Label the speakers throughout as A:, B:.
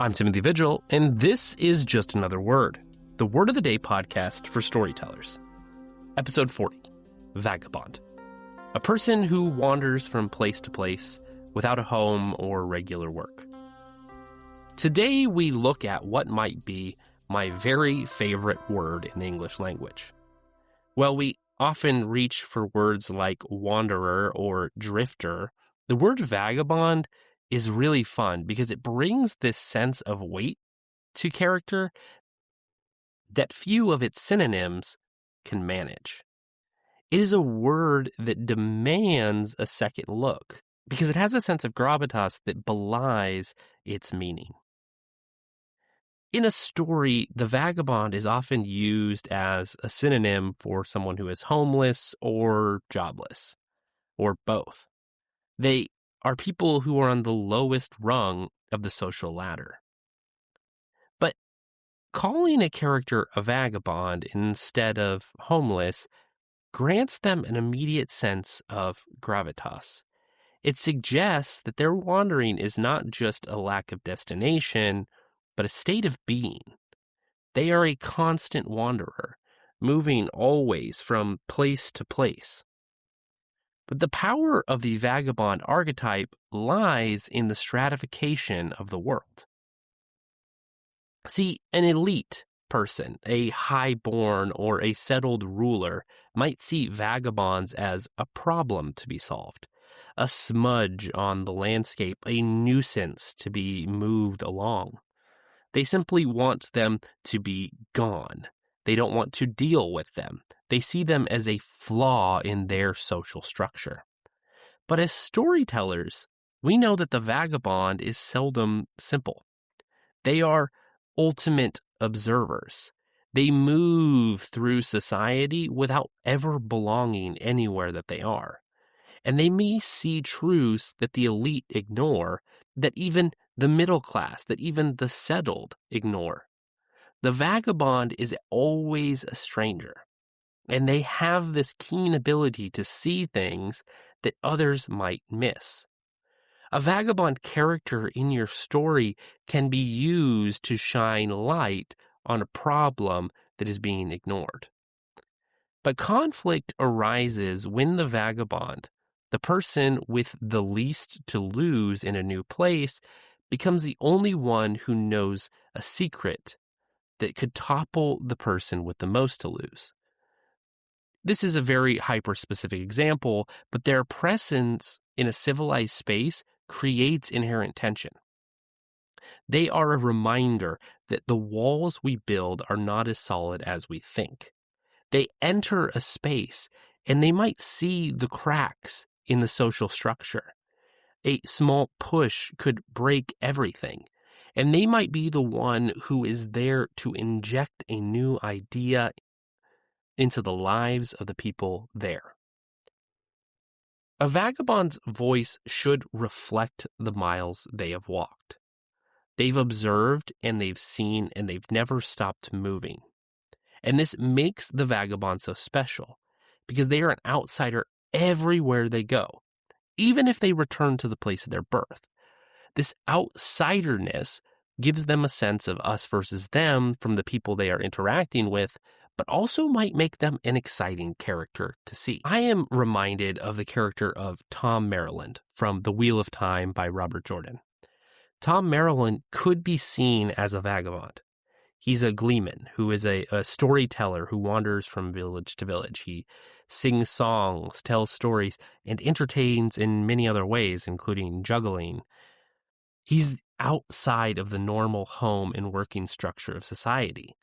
A: I'm Timothy Vigil, and this is Just Another Word, the Word of the Day podcast for storytellers. Episode 40, Vagabond. A person who wanders from place to place without a home or regular work. Today we look at what might be my very favorite word in the English language. While we often reach for words like wanderer or drifter, the word vagabond is really fun because it brings this sense of weight to character that few of its synonyms can manage. It is a word that demands a second look because it has a sense of gravitas that belies its meaning. In a story, the vagabond is often used as a synonym for someone who is homeless or jobless, or both. They are people who are on the lowest rung of the social ladder. But calling a character a vagabond instead of homeless grants them an immediate sense of gravitas. It suggests that their wandering is not just a lack of destination, but a state of being. They are a constant wanderer, moving always from place to place. But the power of the vagabond archetype lies in the stratification of the world. See, an elite person, a high-born or a settled ruler, might see vagabonds as a problem to be solved, a smudge on the landscape, a nuisance to be moved along. They simply want them to be gone. They don't want to deal with them. They see them as a flaw in their social structure. But as storytellers, we know that the vagabond is seldom simple. They are ultimate observers. They move through society without ever belonging anywhere that they are. And they may see truths that the elite ignore, that even the middle class, that even the settled ignore. The vagabond is always a stranger, and they have this keen ability to see things that others might miss. A vagabond character in your story can be used to shine light on a problem that is being ignored. But conflict arises when the vagabond, the person with the least to lose in a new place, becomes the only one who knows a secret that could topple the person with the most to lose. This is a very hyper-specific example, but their presence in a civilized space creates inherent tension. They are a reminder that the walls we build are not as solid as we think. They enter a space, and they might see the cracks in the social structure. A small push could break everything. And they might be the one who is there to inject a new idea into the lives of the people there. A vagabond's voice should reflect the miles they have walked. They've observed and they've seen and they've never stopped moving. And this makes the vagabond so special because they are an outsider everywhere they go, even if they return to the place of their birth. This outsiderness gives them a sense of us versus them from the people they are interacting with, but also might make them an exciting character to see. I am reminded of the character of Thom Merrilin from The Wheel of Time by Robert Jordan. Thom Merrilin could be seen as a vagabond. He's a Gleeman who is a storyteller who wanders from village to village. He sings songs, tells stories, and entertains in many other ways, including juggling. He's outside of the normal home and working structure of society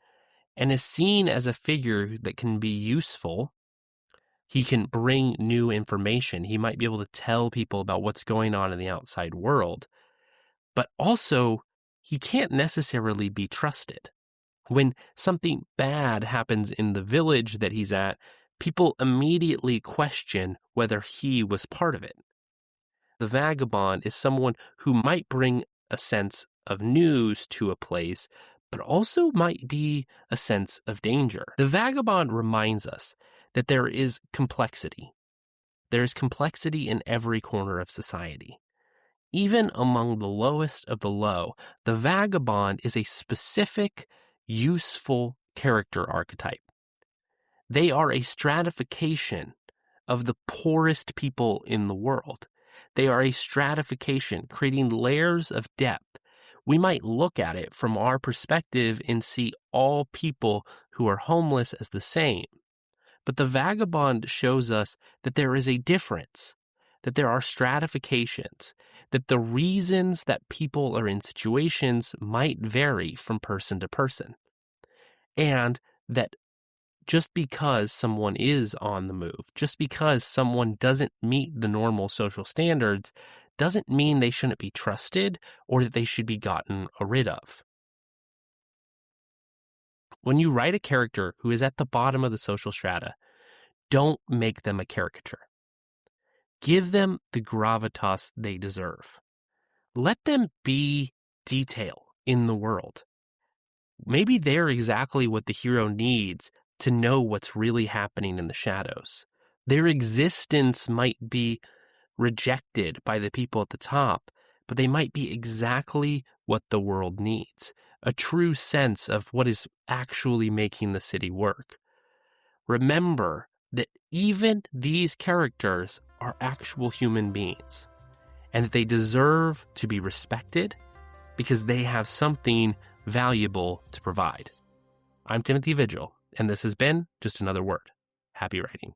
A: and is seen as a figure that can be useful. He can bring new information. He might be able to tell people about what's going on in the outside world, but also he can't necessarily be trusted. When something bad happens in the village that he's at, people immediately question whether he was part of it. The vagabond is someone who might bring a sense of news to a place, but also might be a sense of danger. The vagabond reminds us that there is complexity. There is complexity in every corner of society. Even among the lowest of the low, the vagabond is a specific, useful character archetype. They are a stratification of the poorest people in the world. They are a stratification, creating layers of depth. We might look at it from our perspective and see all people who are homeless as the same. But the vagabond shows us that there is a difference, that there are stratifications, that the reasons that people are in situations might vary from person to person, and that just because someone is on the move, just because someone doesn't meet the normal social standards, doesn't mean they shouldn't be trusted or that they should be gotten rid of. When you write a character who is at the bottom of the social strata, don't make them a caricature. Give them the gravitas they deserve. Let them be detail in the world. Maybe they're exactly what the hero needs to know what's really happening in the shadows. Their existence might be rejected by the people at the top, but they might be exactly what the world needs. A true sense of what is actually making the city work. Remember that even these characters are actual human beings and that they deserve to be respected because they have something valuable to provide. I'm Timothy Vigil, and this has been Just Another Word. Happy writing.